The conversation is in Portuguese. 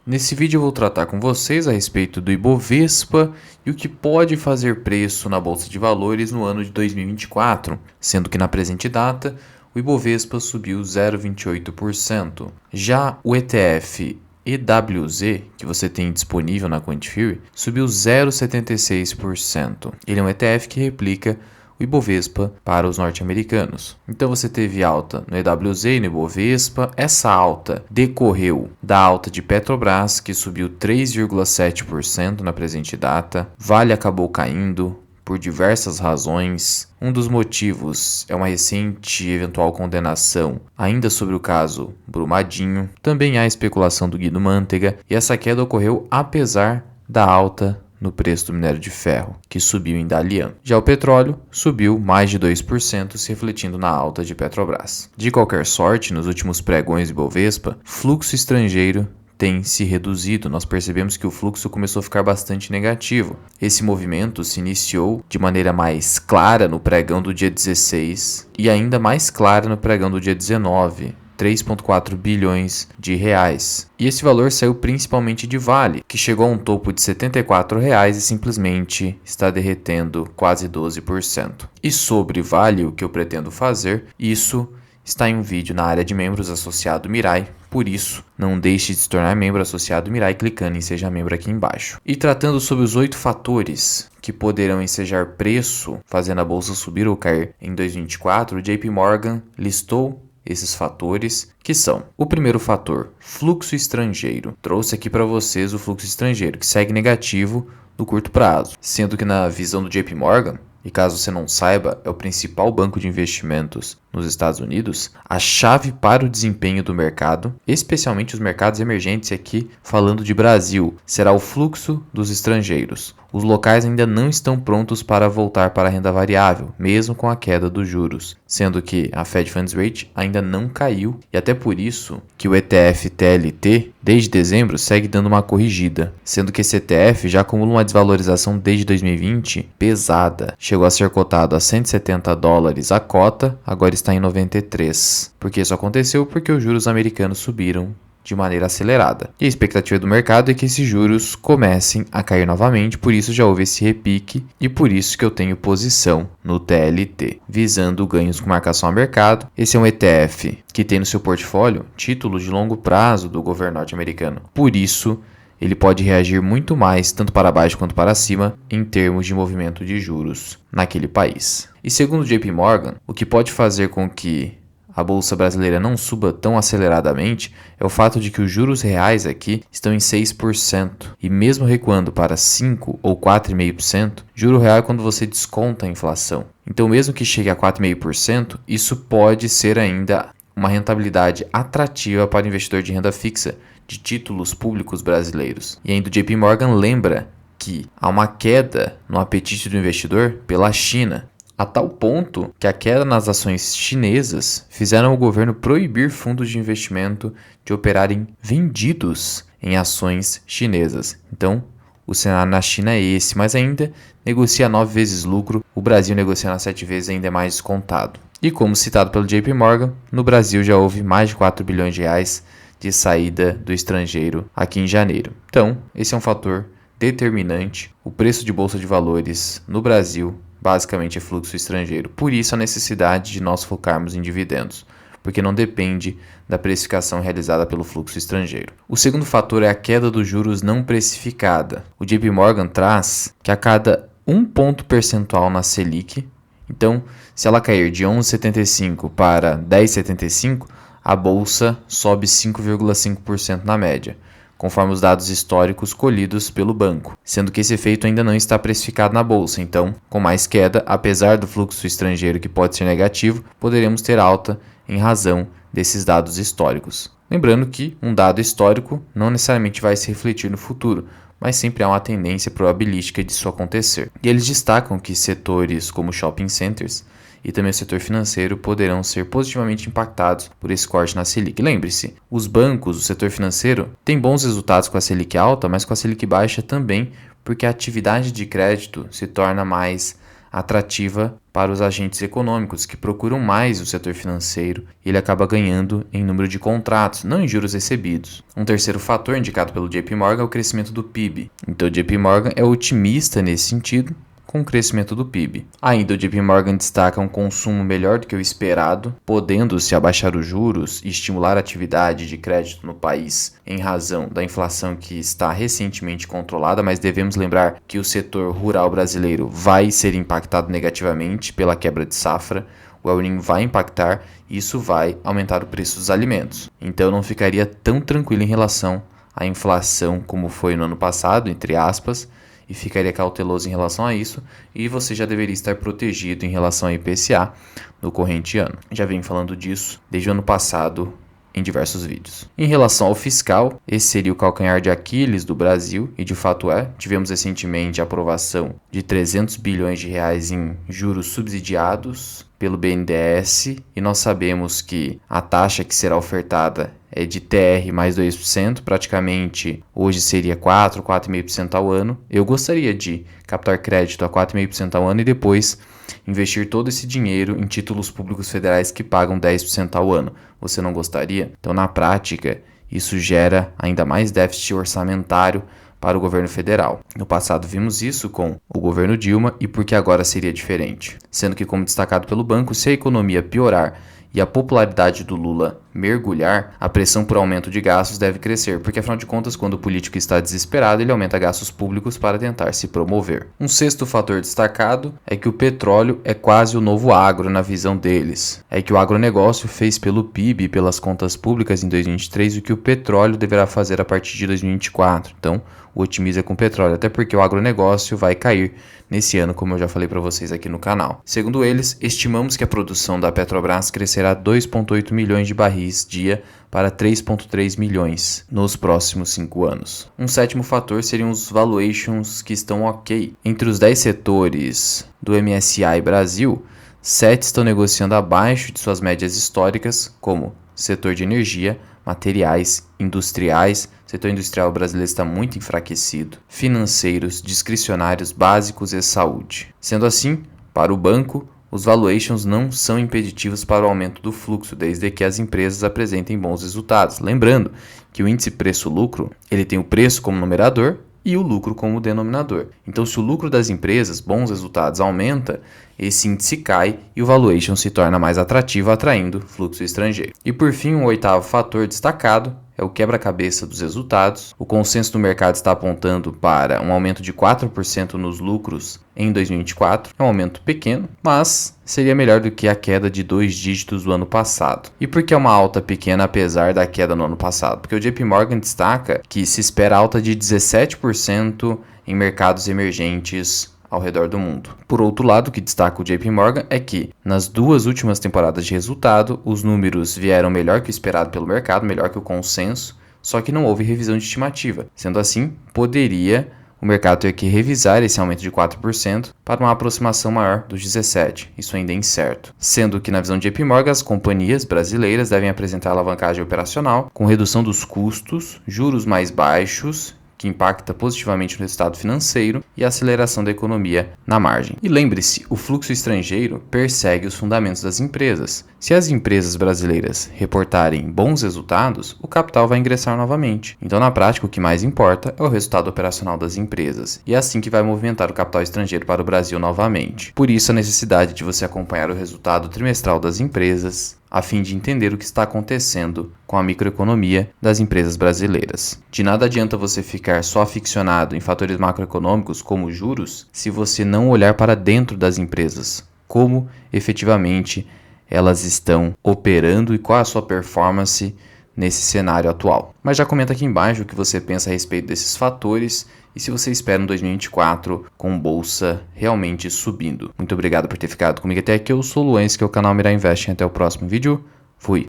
Nesse vídeo eu vou tratar com vocês a respeito do Ibovespa e o que pode fazer preço na Bolsa de Valores no ano de 2024, sendo que na presente data o Ibovespa subiu 0,28%. Já o ETF EWZ, que você tem disponível na Quantifury, subiu 0,76%. Ele é um ETF que replica o Ibovespa para os norte-americanos. Então você teve alta no EWZ e no Ibovespa. Essa alta decorreu da alta de Petrobras, que subiu 3,7% na presente data. Vale acabou caindo por diversas razões. Um dos motivos é uma recente eventual condenação ainda sobre o caso Brumadinho. Também há especulação do Guido Mantega, e essa queda ocorreu apesar da alta no preço do minério de ferro, que subiu em Dalian. Já o petróleo subiu mais de 2%, se refletindo na alta de Petrobras. De qualquer sorte, nos últimos pregões do Ibovespa, fluxo estrangeiro tem se reduzido. Nós percebemos que o fluxo começou a ficar bastante negativo. Esse movimento se iniciou de maneira mais clara no pregão do dia 16 e ainda mais clara no pregão do dia 19. 3,4 bilhões de reais. E esse valor saiu principalmente de Vale, que chegou a um topo de R$ 74 reais e simplesmente está derretendo quase 12%. E sobre Vale, o que eu pretendo fazer, isso está em um vídeo na área de membros associado Mirai. Por isso, não deixe de se tornar membro associado Mirai clicando em Seja Membro aqui embaixo. E tratando sobre os 8 fatores que poderão ensejar preço, fazendo a bolsa subir ou cair em 2024, o JP Morgan listou esses fatores, que são: o primeiro fator, fluxo estrangeiro. Trouxe aqui para vocês o fluxo estrangeiro, que segue negativo no curto prazo, sendo que na visão do JP Morgan, e caso você não saiba, é o principal banco de investimentos nos Estados Unidos, a chave para o desempenho do mercado, especialmente os mercados emergentes, aqui falando de Brasil, será o fluxo dos estrangeiros. Os locais ainda não estão prontos para voltar para a renda variável, mesmo com a queda dos juros, sendo que a Fed Funds Rate ainda não caiu, e até por isso que o ETF TLT, desde dezembro, segue dando uma corrigida, sendo que esse ETF já acumula uma desvalorização desde 2020 pesada. Chegou a ser cotado a $170 a cota, agora está em 93. Por que isso aconteceu? Porque os juros americanos subiram de maneira acelerada. E a expectativa do mercado é que esses juros comecem a cair novamente, por isso já houve esse repique e por isso que eu tenho posição no TLT, visando ganhos com marcação a mercado. Esse é um ETF que tem no seu portfólio títulos de longo prazo do governo norte-americano. Por isso, ele pode reagir muito mais, tanto para baixo quanto para cima, em termos de movimento de juros naquele país. E segundo o JP Morgan, o que pode fazer com que a bolsa brasileira não suba tão aceleradamente é o fato de que os juros reais aqui estão em 6%. E mesmo recuando para 5% ou 4,5%, juro real é quando você desconta a inflação. Então mesmo que chegue a 4,5%, isso pode ser ainda uma rentabilidade atrativa para o investidor de renda fixa de títulos públicos brasileiros. E ainda o JP Morgan lembra que há uma queda no apetite do investidor pela China, a tal ponto que a queda nas ações chinesas fizeram o governo proibir fundos de investimento de operarem vendidos em ações chinesas. Então, o cenário na China é esse, mas ainda negocia 9 vezes lucro, o Brasil negociando a 7 vezes ainda é mais descontado. E como citado pelo JP Morgan, no Brasil já houve mais de 4 bilhões de reais de saída do estrangeiro aqui em janeiro. Então, esse é um fator determinante. O preço de bolsa de valores no Brasil basicamente é fluxo estrangeiro. Por isso a necessidade de nós focarmos em dividendos, porque não depende da precificação realizada pelo fluxo estrangeiro. O segundo fator é a queda dos juros não precificada. O JP Morgan traz que a cada 1 ponto percentual na Selic, então se ela cair de 11,75 para 10,75, a bolsa sobe 5,5% na média, conforme os dados históricos colhidos pelo banco, sendo que esse efeito ainda não está precificado na bolsa. Então, com mais queda, apesar do fluxo estrangeiro que pode ser negativo, poderemos ter alta em razão desses dados históricos. Lembrando que um dado histórico não necessariamente vai se refletir no futuro, mas sempre há uma tendência probabilística disso acontecer. E eles destacam que setores como shopping centers e também o setor financeiro poderão ser positivamente impactados por esse corte na Selic. Lembre-se, os bancos, o setor financeiro, têm bons resultados com a Selic alta, mas com a Selic baixa também, porque a atividade de crédito se torna mais atrativa para os agentes econômicos que procuram mais o setor financeiro e ele acaba ganhando em número de contratos, não em juros recebidos. Um terceiro fator indicado pelo JP Morgan é o crescimento do PIB. Então o JP Morgan é otimista nesse sentido, com o crescimento do PIB. Ainda o JP Morgan destaca um consumo melhor do que o esperado, podendo-se abaixar os juros e estimular a atividade de crédito no país em razão da inflação que está recentemente controlada, mas devemos lembrar que o setor rural brasileiro vai ser impactado negativamente pela quebra de safra. O El Niño vai impactar e isso vai aumentar o preço dos alimentos. Então eu não ficaria tão tranquilo em relação à inflação como foi no ano passado, entre aspas, e ficaria cauteloso em relação a isso, e você já deveria estar protegido em relação ao IPCA no corrente ano. Já venho falando disso desde o ano passado em diversos vídeos. Em relação ao fiscal, esse seria o calcanhar de Aquiles do Brasil, e de fato é. Tivemos recentemente a aprovação de 300 bilhões de reais em juros subsidiados pelo BNDES, e nós sabemos que a taxa que será ofertada é de TR mais 2%, praticamente hoje seria 4,5% ao ano. Eu gostaria de captar crédito a 4,5% ao ano e depois investir todo esse dinheiro em títulos públicos federais que pagam 10% ao ano. Você não gostaria? Então, na prática, isso gera ainda mais déficit orçamentário para o governo federal. No passado vimos isso com o governo Dilma e por que agora seria diferente? Sendo que, como destacado pelo banco, se a economia piorar e a popularidade do Lula mergulhar, a pressão por aumento de gastos deve crescer, porque afinal de contas, quando o político está desesperado, ele aumenta gastos públicos para tentar se promover. Um sexto fator destacado é que o petróleo é quase o novo agro na visão deles. É que o agronegócio fez pelo PIB e pelas contas públicas em 2023 o que o petróleo deverá fazer a partir de 2024. Então, o otimismo é com o petróleo, até porque o agronegócio vai cair nesse ano, como eu já falei para vocês aqui no canal. Segundo eles, estimamos que a produção da Petrobras crescerá 2,8 milhões de barris dia para 3,3 milhões nos próximos 5 anos. Um sétimo fator seriam os valuations que estão ok. Entre os 10 setores do MSCI Brasil, 7 estão negociando abaixo de suas médias históricas, como setor de energia, materiais, industriais. O setor industrial brasileiro está muito enfraquecido. Financeiros, discricionários, básicos e saúde. Sendo assim, para o banco, os valuations não são impeditivos para o aumento do fluxo, desde que as empresas apresentem bons resultados. Lembrando que o índice preço-lucro, ele tem o preço como numerador e o lucro como denominador. Então, se o lucro das empresas, bons resultados, aumenta, esse índice cai e o valuation se torna mais atrativo, atraindo fluxo estrangeiro. E por fim, um oitavo fator destacado é o quebra-cabeça dos resultados. O consenso do mercado está apontando para um aumento de 4% nos lucros em 2024. É um aumento pequeno, mas seria melhor do que a queda de 2 dígitos do ano passado. E por que é uma alta pequena apesar da queda no ano passado? Porque o JP Morgan destaca que se espera alta de 17% em mercados emergentes ao redor do mundo. Por outro lado, o que destaca o JP Morgan é que, nas 2 últimas temporadas de resultado, os números vieram melhor que o esperado pelo mercado, melhor que o consenso, só que não houve revisão de estimativa. Sendo assim, poderia o mercado ter que revisar esse aumento de 4% para uma aproximação maior dos 17%. Isso ainda é incerto. Sendo que, na visão de JP Morgan, as companhias brasileiras devem apresentar alavancagem operacional com redução dos custos, juros mais baixos, que impacta positivamente no resultado financeiro, e a aceleração da economia na margem. E lembre-se, o fluxo estrangeiro persegue os fundamentos das empresas. Se as empresas brasileiras reportarem bons resultados, o capital vai ingressar novamente. Então, na prática, o que mais importa é o resultado operacional das empresas, e é assim que vai movimentar o capital estrangeiro para o Brasil novamente. Por isso, a necessidade de você acompanhar o resultado trimestral das empresas, a fim de entender o que está acontecendo com a microeconomia das empresas brasileiras. De nada adianta você ficar só aficionado em fatores macroeconômicos como juros, se você não olhar para dentro das empresas, como efetivamente elas estão operando e qual é a sua performance nesse cenário atual. Mas já comenta aqui embaixo o que você pensa a respeito desses fatores e se você espera um 2024 com bolsa realmente subindo. Muito obrigado por ter ficado comigo até aqui. Eu sou o Luens, que é o canal Mirai Investing. Até o próximo vídeo. Fui!